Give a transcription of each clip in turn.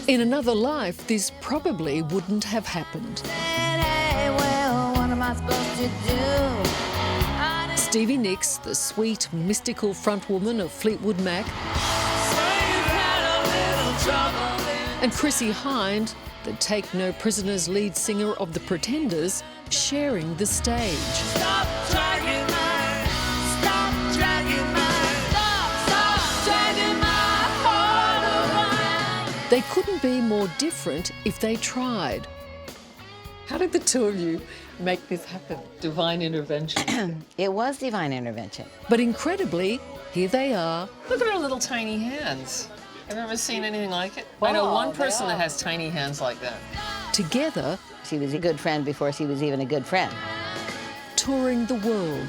In another life, this probably wouldn't have happened. Hey, well, what am I supposed to do? Stevie Nicks, the sweet, mystical frontwoman of Fleetwood Mac, and Chrissie Hynde, the Take No Prisoners lead singer of The Pretenders, sharing the stage. Stop dragging my, stop dragging my heart around. They couldn't be more different if they tried. How did the two of you make this happen? Divine intervention. It was divine intervention. But incredibly, here they are. Look at her little tiny hands. I've never seen anything like it. I know one person that has tiny hands like that. Together, She was a good friend before she was even a good friend. touring the world.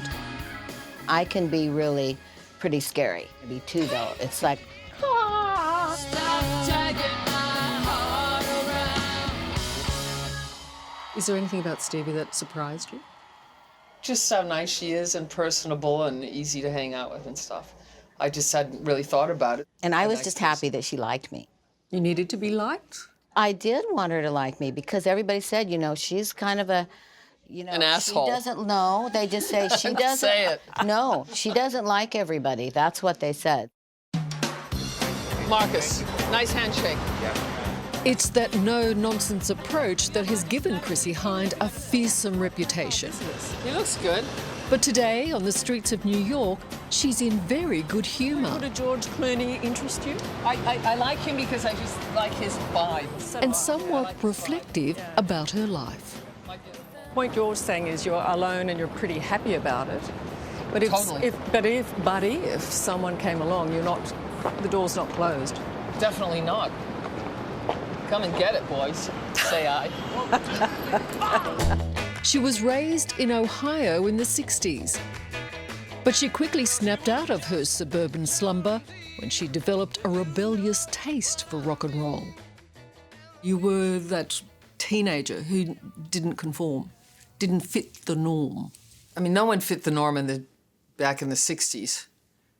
I can be really pretty scary. Maybe too, though. It's like, Is there anything about Stevie that surprised you? Just how nice she is and personable and easy to hang out with and stuff. I just hadn't really thought about it. and I was just happy that she liked me. You needed to be liked? I did want her to like me because everybody said, she's kind of a, An asshole. She doesn't know. They just say she doesn't. Say it. No, she doesn't like everybody. That's what they said. Marcus, nice handshake. It's that no-nonsense approach that has given Chrissie Hynde a fearsome reputation. He looks good. But today, on the streets of New York, she's in very good humour Would a George Clooney interest you? I like him because I just like his vibe. and somewhat reflective about her life. The point you're saying is you're alone and you're pretty happy about it. But Totally. if someone came along, the door's not closed. Definitely not. Come and get it, boys, say I. She was raised in Ohio in the 60s. But she quickly snapped out of her suburban slumber when she developed a rebellious taste for rock and roll. You were that teenager who didn't conform, didn't fit the norm. I mean, no one fit the norm back in the 60s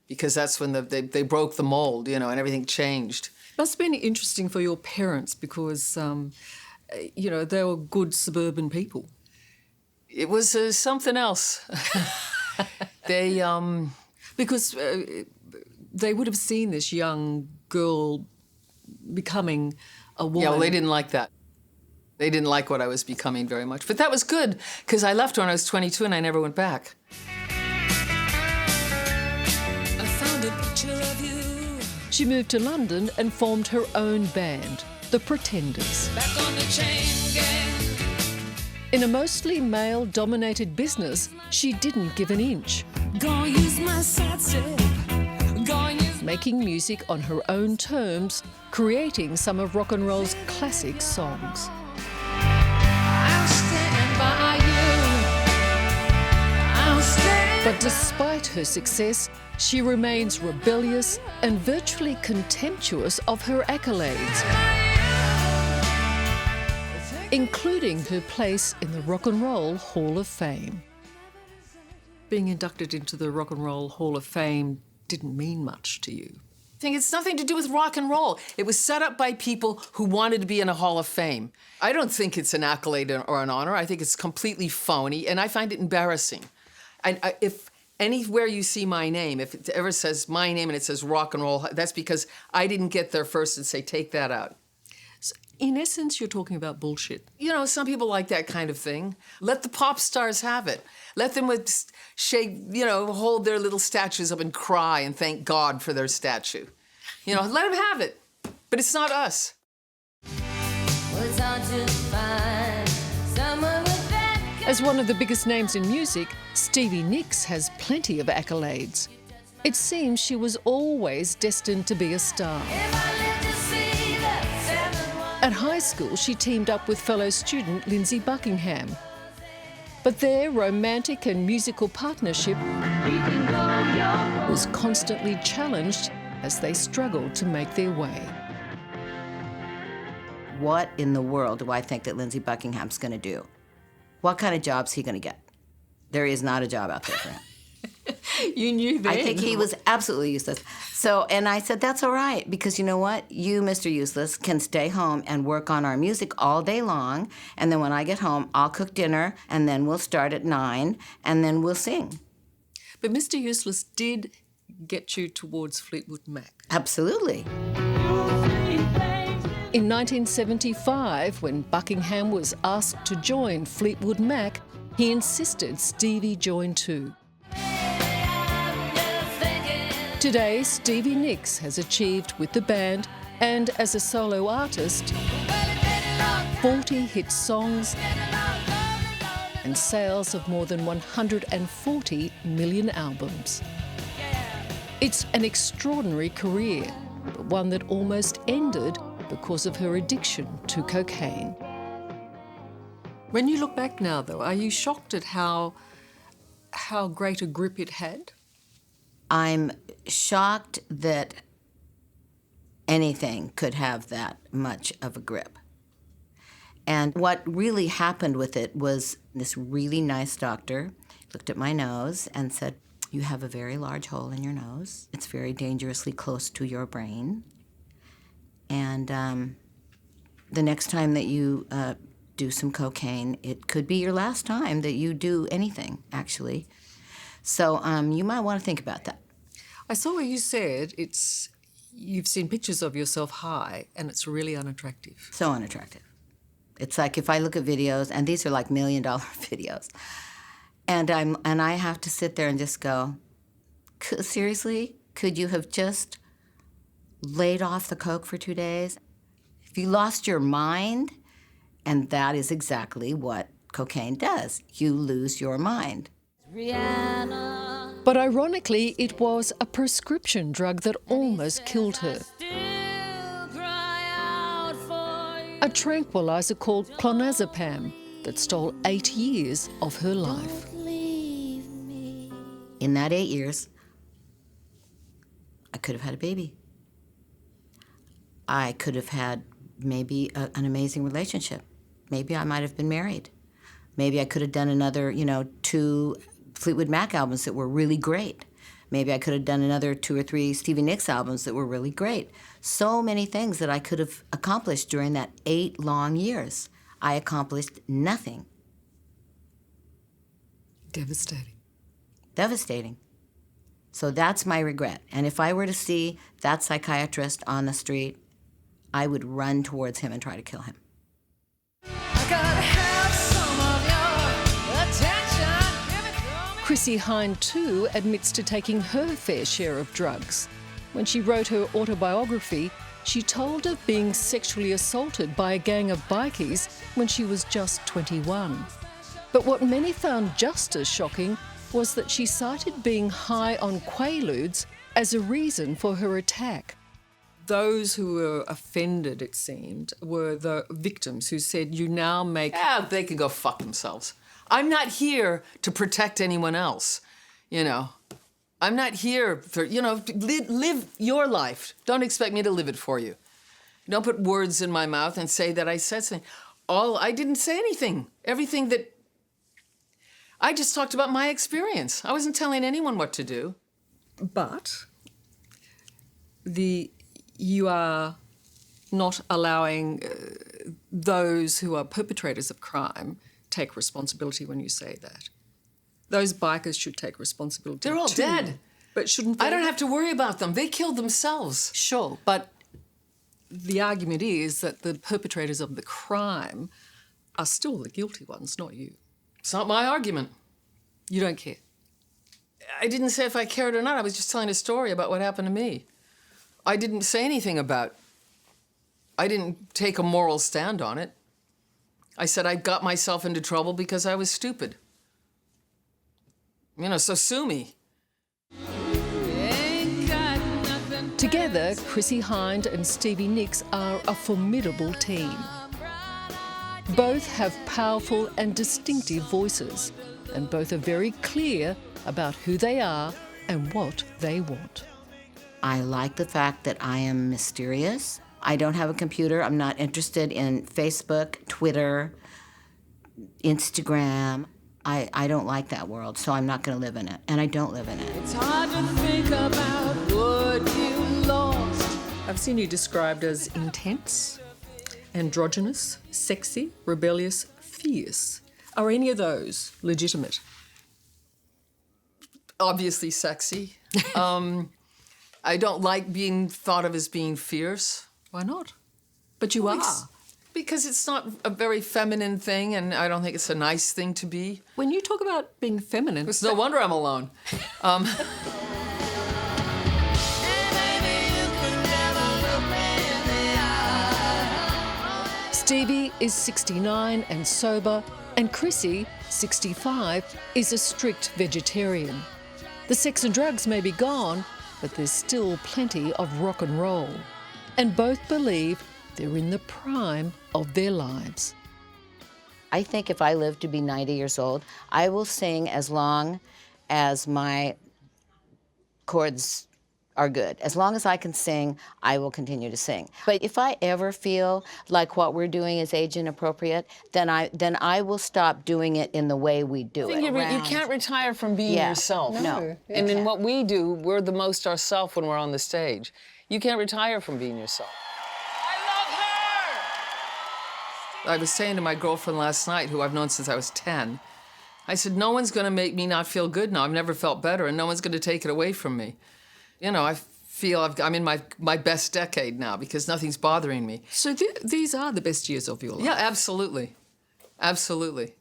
because that's when they broke the mold, and everything changed. Must have been interesting for your parents because, they were good suburban people. It was something else. They, Because they would have seen this young girl becoming a woman. yeah, well, they didn't like that. They didn't like what I was becoming very much. But that was good, because I left when I was 22 and I never went back. She moved to London and formed her own band, The Pretenders. In a mostly male-dominated business, she didn't give an inch. Making music on her own terms, creating some of rock and roll's classic songs. But despite her success, she remains rebellious and virtually contemptuous of her accolades, including her place in the Rock and Roll Hall of Fame. Being inducted into the Rock and Roll Hall of Fame didn't mean much to you. I think it's nothing to do with rock and roll. It was set up by people who wanted to be in a Hall of Fame. I don't think it's an accolade or an honor. I think it's completely phony, and I find it embarrassing. And if anywhere you see my name, if it ever says my name and it says rock and roll, that's because I didn't get there first and say, take that out. So in essence, you're talking about bullshit. Some people like that kind of thing. Let the pop stars have it. Let them hold their little statues up and cry and thank God for their statue. Let them have it. But it's not us. As one of the biggest names in music, Stevie Nicks has plenty of accolades. It seems she was always destined to be a star. At high school, she teamed up with fellow student Lindsey Buckingham. But their romantic and musical partnership was constantly challenged as they struggled to make their way. What in the world do I think that Lindsey Buckingham's going to do? What kind of job's he going to get? There is not a job out there for him. You knew then. I think he was absolutely useless. So, and I said, that's all right, because you know what? You, Mr. Useless, can stay home and work on our music all day long, and then when I get home, I'll cook dinner, and then we'll start at 9, and then we'll sing. But Mr. Useless did get you towards Fleetwood Mac. Absolutely. In 1975, when Buckingham was asked to join Fleetwood Mac, he insisted Stevie join too. Today, Stevie Nicks has achieved with the band and as a solo artist 40 hit songs and sales of more than 140 million albums. It's an extraordinary career, but one that almost ended because of her addiction to cocaine. When you look back now, though, are you shocked at how great a grip it had? I'm shocked that anything could have that much of a grip. And what really happened with it was this really nice doctor looked at my nose and said, "You have a very large hole in your nose. It's very dangerously close to your brain. And the next time that you do some cocaine, it could be your last time that you do anything, actually. So you might want to think about that." I saw where you said you've seen pictures of yourself high and it's really unattractive. So unattractive. It's like if I look at videos, and these are like $1 million videos, and I have to sit there and just go, seriously, could you have just laid off the coke for 2 days? If you lost your mind, and that is exactly what cocaine does, you lose your mind. But ironically, it was a prescription drug that almost killed her. A tranquilizer called clonazepam that stole 8 years of her life. In that 8 years, I could have had a baby. I could have had maybe an amazing relationship. Maybe I might have been married. Maybe I could have done another, 2 Fleetwood Mac albums that were really great. Maybe I could have done another 2 or 3 Stevie Nicks albums that were really great. So many things that I could have accomplished during that 8 long years. I accomplished nothing. Devastating. Devastating. So that's my regret. And if I were to see that psychiatrist on the street, I would run towards him and try to kill him. Chrissie Hynde too admits to taking her fair share of drugs. When she wrote her autobiography, she told of being sexually assaulted by a gang of bikies when she was just 21. But what many found just as shocking was that she cited being high on Quaaludes as a reason for her attack. Those who were offended, it seemed, were the victims who said, you now make... Yeah, they can go fuck themselves. I'm not here to protect anyone else, I'm not here for, live your life. Don't expect me to live it for you. Don't put words in my mouth and say that I said something. I didn't say anything. Everything that... I just talked about my experience. I wasn't telling anyone what to do. But you are not allowing those who are perpetrators of crime take responsibility when you say that. Those bikers should take responsibility. They're all too. dead. But shouldn't they? I don't have to worry about them. They killed themselves. Sure, but the argument is that the perpetrators of the crime are still the guilty ones, not you. It's not my argument. You don't care. I didn't say if I cared or not. I was just telling a story about what happened to me. I didn't say anything about... I didn't take a moral stand on it. I said I got myself into trouble because I was stupid. So sue me. Together, Chrissie Hynde and Stevie Nicks are a formidable team. Both have powerful and distinctive voices, and both are very clear about who they are and what they want. I like the fact that I am mysterious. I don't have a computer. I'm not interested in Facebook, Twitter, Instagram. I don't like that world, so I'm not going to live in it. And I don't live in it. It's hard to think about what you lost. I've seen you described as intense, androgynous, sexy, rebellious, fierce. Are any of those legitimate? Obviously sexy. I don't like being thought of as being fierce. Why not? But you are. Because it's not a very feminine thing, and I don't think it's a nice thing to be. When you talk about being feminine, It's no wonder I'm alone. Stevie is 69 and sober, and Chrissy, 65, is a strict vegetarian. The sex and drugs may be gone, but there's still plenty of rock and roll. And both believe they're in the prime of their lives. I think if I live to be 90 years old, I will sing as long as my chords are good. As long as I can sing, I will continue to sing. But if I ever feel like what we're doing is age inappropriate, then I will stop doing it in the way we do it. You can't retire from being Yeah. yourself. No. And in what we do, we're the most ourself when we're on the stage. You can't retire from being yourself. I was saying to my girlfriend last night, who I've known since I was 10, I said, no one's going to make me not feel good now. I've never felt better, and no one's going to take it away from me. You know, I feel I'm in my best decade now because nothing's bothering me. So these are the best years of your life. Yeah, absolutely. Absolutely.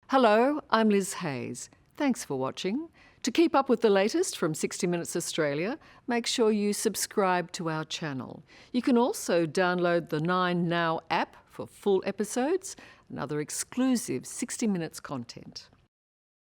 Hello, I'm Liz Hayes. Thanks for watching. To keep up with the latest from 60 Minutes Australia, make sure you subscribe to our channel. You can also download the 9Now app for full episodes and other exclusive 60 Minutes content.